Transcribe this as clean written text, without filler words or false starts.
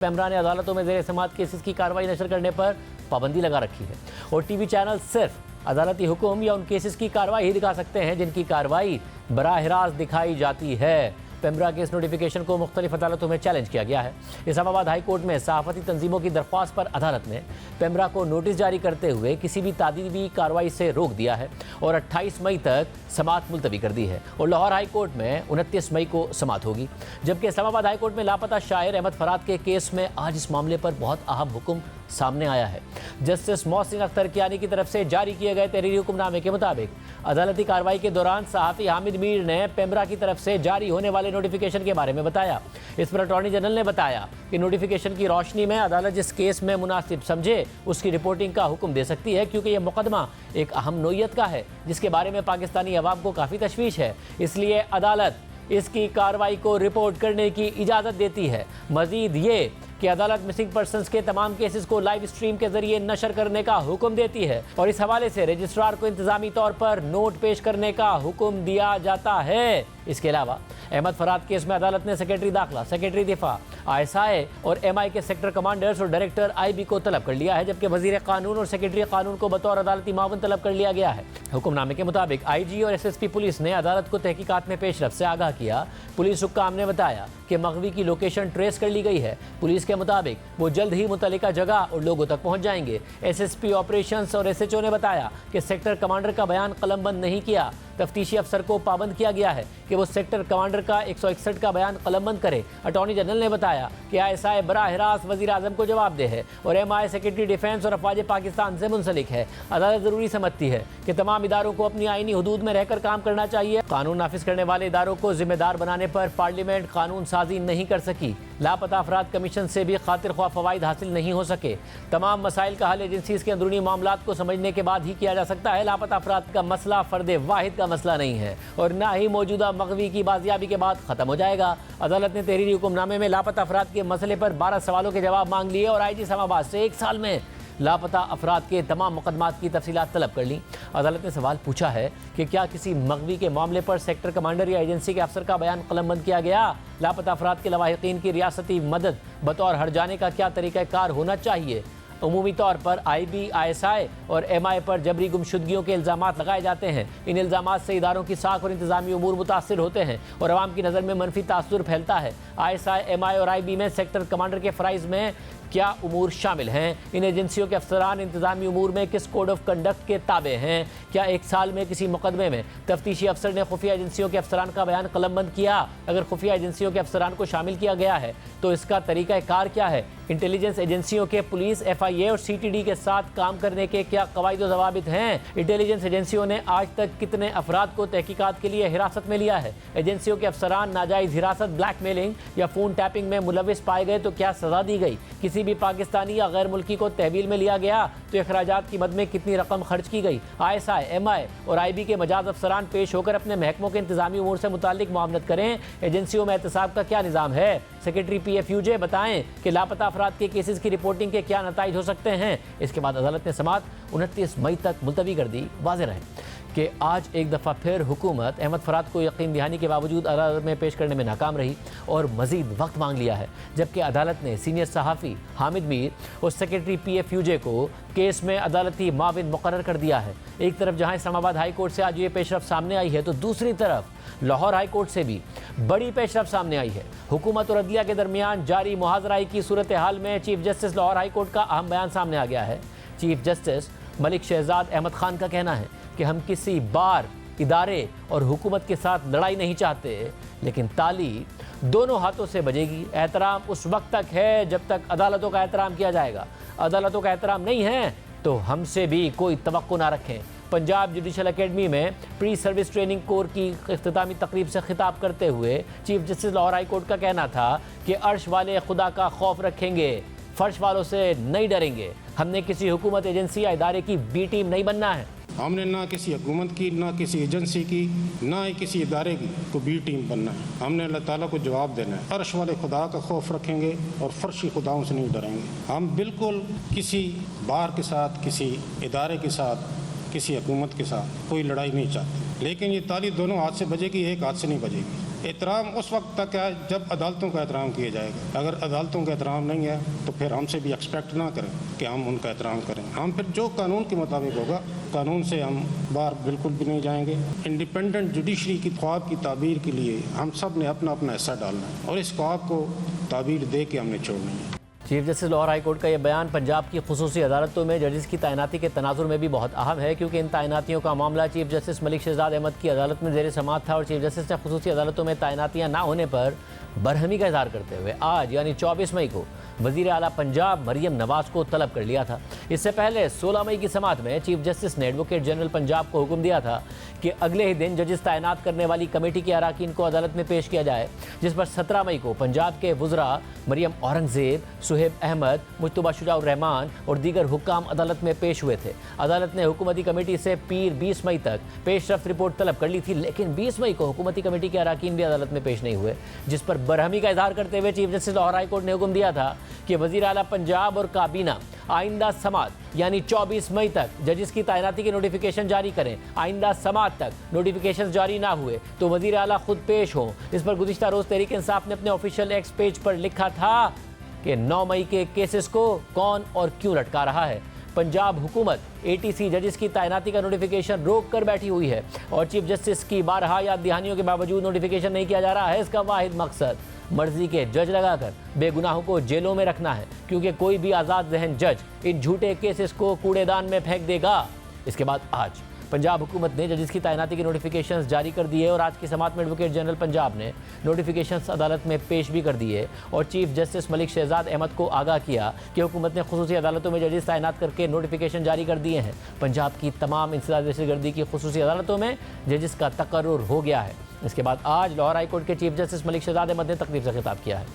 पेमरा ने अदालतों में ज़ेर समाअत केसेस की कार्रवाई नशर करने पर पाबंदी लगा रखी है और टीवी चैनल सिर्फ अदालती हुक्म या उन केसेस की कार्रवाई ही दिखा सकते हैं जिनकी कार्रवाई बराह रास्त दिखाई जाती है। पेमरा के इस नोटिफिकेशन को मुख्तलिफ अदालतों में चैलेंज किया गया है। इस्लामाबाद हाई कोर्ट में सहाफ़ती तंजीमों की दरख्वास्त पर अदालत ने पेमरा को नोटिस जारी करते हुए किसी भी तादीबी कार्रवाई से रोक दिया है और 28 मई तक समाअत मुलतवी कर दी है और लाहौर हाई कोर्ट में 29 मई को समाअत होगी। जबकि इस्लामाबाद हाई कोर्ट में लापता शायर अहमद फराद के केस में आज इस मामले पर बहुत अहम हुक्म सामने आया है। जस्टिस मोहसिन अख्तर कियानी की तरफ से जारी किए गए तहरीरी हुक्मनामे के मुताबिक अदालती कार्रवाई के दौरान सहाफ़ी हामिद मीर ने पेमरा की तरफ से जारी होने वाले नोटिफिकेशन के बारे में बताया। इस पर अटॉर्नी जनरल ने बताया कि नोटिफिकेशन की रोशनी में अदालत जिस केस में मुनासिब समझे उसकी रिपोर्टिंग का हुक्म दे सकती है, क्योंकि यह मुकदमा एक अहम नोयत का है जिसके बारे में पाकिस्तानी अवाम को काफ़ी तशवीश है। इसलिए अदालत इसकी कार्रवाई को रिपोर्ट करने की इजाज़त देती है। मज़ीद ये कि अदालत मिसिंग पर्सन्स के तमाम केसेस को लाइव स्ट्रीम के जरिए नशर करने का हुक्म देती है और इस हवाले से रजिस्ट्रार को इंतजामी तौर पर नोट पेश करने का हुक्म दिया जाता है। इसके अलावा अहमद फराद केस में अदालत ने सेक्रेटरी दाखिला, सेक्रेटरी दिफा, ISI और MI के सेक्टर कमांडर्स और डायरेक्टर IB को तलब कर लिया है, जबकि वजीर कानून और सेक्रेटरी कानून को बतौर अदालती मावन तलब कर लिया गया है। हुक्मनामे के मुताबिक IG और SSP पुलिस ने अदालत को तहकीकात में पेशरफ से आगाह किया। पुलिस हुक्काम ने बताया कि मगवी की लोकेशन ट्रेस कर ली गई है। पुलिस के मुताबिक वो जल्द ही मुतल्लिका जगह और लोगों तक पहुंच जाएंगे। SSP ऑपरेशंस और SHO ने बताया कि सेक्टर कमांडर का बयान कलमबंद नहीं किया। तफ्तीशी अफसर को पाबंद किया गया है कि वो सेक्टर कमांडर का 161 का बयान कलमबंद करे। अटॉर्नी जनरल ने बताया कि ISI बराह रास्त वज़ीर आज़म को जवाब दे है और MI सेक्रेटरी डिफेंस और अफवाज पाकिस्तान से मुंसलिक है। अदालत ज़रूरी समझती है कि तमाम इदारों को अपनी आईनी हदूद में रहकर काम करना चाहिए। कानून नाफिज करने वाले इदारों को जिम्मेदार बनाने पर पार्लियामेंट कानून साजी नहीं कर सकी। लापता अफराद कमीशन से भी खातिर ख्वाह फवाइद हासिल नहीं हो सके। तमाम मसाइल का हल एजेंसीज के अंदरूनी मामलात को समझने के बाद ही किया जा सकता है। लापता अफराद का मसला फ़र्द वाहिद का मसला नहीं है और ना ही मौजूदा मगवी की बाजियाबी के बाद ख़त्म हो जाएगा। अदालत ने तहरीरी हुक्मनामे में लापता अफराद के मसले पर 12 सवालों के जवाब मांग लिए और IG इस्लामाबाद से 1 साल में लापता अफराद के तमाम मुकदमात की तफसीलात तलब कर ली। अदालत ने सवाल पूछा है कि क्या किसी मगवी के मामले पर सेक्टर कमांडर या एजेंसी के अफसर का बयान कलमबंद किया गया? लापता अफराद के लवाहिकीन की रियासती मदद बतौर हट जाने का क्या तरीक़ाकार होना चाहिए? उमूमी तौर पर IB, ISI और MI पर जबरी गुमशुदगियों के इल्ज़ामात लगाए जाते हैं। इन इल्ज़ामात से इदारों की साख और इंतजामी उमूर मुतासिर होते हैं और अवाम की नज़र में मनफी तासुर फैलता है। ISI, MI और IB में सेक्टर कमांडर के फ़राइज़ में क्या उमूर शामिल हैं? इन एजेंसियों के अफसरान इंतजामी उमूर में किस कोड ऑफ कंडक्ट के ताबे हैं? क्या 1 साल में किसी मुकदमे में तफ्तीशी अफसर ने खुफिया एजेंसियों के अफसरान का बयान कलमबंद किया? अगर खुफिया एजेंसियों के अफसरान को शामिल किया गया है तो इसका तरीक़ाकार क्या है? इंटेलिजेंस एजेंसियों के पुलिस, FIA और CTD के साथ काम करने के क्या कवायद व ज़वाबित हैं? इंटेलिजेंस एजेंसियों ने आज तक कितने अफराद को तहकीकात के लिए हिरासत में लिया है? एजेंसियों के अफसरान नाजायज़ हिरासत, ब्लैकमेलिंग या फ़ोन टैपिंग में मुलविस पाए गए तो क्या सज़ा दी गई? किसी भी पाकिस्तानी या गैर मुल्की को तहवील में लिया गया तो अखराजात की मद में कितनी रकम खर्च की गई? ISI, MI और IB के मजाज अफसरान पेश होकर अपने महकमों के इंतजामी उमूर से मुताल्लिक मामलत करें। एजेंसियों में एहतसाब का क्या निज़ाम है? सेक्रेटरी PFUJ बताएं कि लापता अफराद के केसेस की रिपोर्टिंग के क्या नताइज हो सकते हैं। इसके बाद अदालत ने समाअत 29 मई तक मुलतवी कर दी। वाज़ेह रहे कि आज एक दफ़ा फिर हुकूमत अहमद फराद को यकीन दहानी के बावजूद अदालत में पेश करने में नाकाम रही और मज़ीद वक्त मांग लिया है, जबकि अदालत ने सीनियर सहाफ़ी हामिद मीर और सेक्रेटरी PFUJ को केस में अदालती माविन मुकर्रर कर दिया है। एक तरफ जहां इस्लामाबाद हाई कोर्ट से आज ये पेशरफ सामने आई है तो दूसरी तरफ लाहौर हाई कोर्ट से भी बड़ी पेशरफ सामने आई है। हुकूमत और अदलिया के दरमियान जारी मुहाजराई की सूरत हाल में chief justice Lahore high court का अहम बयान सामने आ गया है। चीफ जस्टिस मलिक शहजाद अहमद खान का कहना है कि हम किसी बार इदारे और हुकूमत के साथ लड़ाई नहीं चाहते, लेकिन ताली दोनों हाथों से बजेगी। एहतराम उस वक्त तक है जब तक अदालतों का एहतराम किया जाएगा। अदालतों का एहतराम नहीं है तो हमसे भी कोई तवक्को ना रखें। पंजाब जुडिशल एकेडमी में प्री सर्विस ट्रेनिंग कोर की इख्तितामी तकरीब से खिताब करते हुए chief justice Lahore high court का कहना था कि अर्श वाले खुदा का खौफ रखेंगे, फर्श वालों से नहीं डरेंगे। हमने किसी हुकूमत, एजेंसी या इदारे की बी टीम नहीं बनना है। हमने ना किसी हुकूमत की, ना किसी एजेंसी की, ना ही किसी इदारे की को बी टीम बनना है। हमने अल्लाह ताला को जवाब देना है। अर्श वाले खुदा का खौफ रखेंगे और फर्शी खुदाओं से नहीं डरेंगे। हम बिल्कुल किसी बार के साथ, किसी इदारे के साथ, किसी हुकूमत के साथ कोई लड़ाई नहीं चाहते। लेकिन ये ताली दोनों हाथ से बजेगी, एक हाथ से नहीं बजेगी। एहतराम उस वक्त तक है जब अदालतों का एहतराम किया जाएगा। अगर अदालतों का एहतराम नहीं है तो फिर हमसे भी एक्सपेक्ट ना करें कि हम उनका एहतराम करें। हम फिर जो कानून के मुताबिक होगा, कानून से हम बाहर बिल्कुल भी नहीं जाएंगे। इंडिपेंडेंट जुडिशरी की ख्वाब की ताबीर के लिए हम सब ने अपना अपना हिस्सा डालना है और इस ख्वाब को ताबीर दे के हमने छोड़नी है। Chief justice Lahore high court का यह बयान पंजाब की खुसूसी अदालतों में जजेस की तैनाती के तनाजुर में भी बहुत अहम है, क्योंकि इन तैनातियों का मामला चीफ जस्टिस मलिक शहजाद अहमद की अदालत में ज़ेर समाअत था और चीफ जस्टिस ने खुसूसी अदालतों में तैनातियाँ ना होने पर बरहमी का इजहार करते हुए आज यानी 24 मई को वज़ीर आला पंजाब मरियम नवाज़ को तलब कर लिया था। इससे पहले 16 मई की समाअत में चीफ जस्टिस ने एडवोकेट जनरल पंजाब को हुक्म दिया था कि अगले ही दिन जजेस तैनात करने वाली कमेटी के अरकान को अदालत में पेश किया जाए, जिस पर 17 मई को पंजाब के वुज़रा मरियम औरंगज़ेब, सुहेब अहमद, मुज्तबा शुजाउर रहमान और दीगर हुक्काम अदालत में पेश हुए थे। अदालत ने हुकूमती कमेटी से पीर 20 मई तक पेशरफ रिपोर्ट तलब कर ली थी, लेकिन 20 मई को हुकूमती कमेटी के अरकान भी अदालत में पेश नहीं हुए, जिस पर बरहमी का इजहार करते हुए chief justice Lahore high court ने हुक्म दिया था कि वज़ीर आला पंजाब और काबीना आइंदा समाअत यानी 24 मई तक जजिस की तैनाती के नोटिफिकेशन जारी करें। आइंदा समाअत तक नोटिफिकेशन जारी ना हुए तो वज़ीर आला खुद पेश हों। इस पर गुज़िश्ता रोज़ तहरीक इंसाफ ने अपने ऑफिशियल एक्स पेज पर लिखा था कि 9 मई के केसेस को कौन और क्यों लटका रहा है। पंजाब हुकूमत ATC जजिस की तैनाती का नोटिफिकेशन रोक कर बैठी हुई है और चीफ जस्टिस की बारहा याद दहानियों के बावजूद नोटिफिकेशन नहीं किया जा रहा है। इसका वाहिद मकसद मर्जी के जज लगाकर बेगुनाहों को जेलों में रखना है, क्योंकि कोई भी आज़ाद जहन जज इन झूठे केसेस को कूड़ेदान में फेंक देगा। इसके बाद आज पंजाब हुकूमत ने जजिस की तैनाती के नोटिफिकेशंस जारी कर दिए और आज की समाअत में एडवोकेट जनरल पंजाब ने नोटिफिकेशंस अदालत में पेश भी कर दिए और चीफ जस्टिस मलिक शहजाद अहमद को आगाह किया कि हुकूमत ने खुसूसी अदालतों में जजिस तैनात करके नोटिफिकेशन जारी कर दिए हैं। पंजाब की तमाम इंसदाद दहशतगर्दी की खुसूसी अदालतों में जजिस का तकर्रुर हो गया है। इसके बाद आज लाहौर हाई कोर्ट के चीफ जस्टिस मलिक शहजाद अहमद ने तकरीब से खिताब किया है।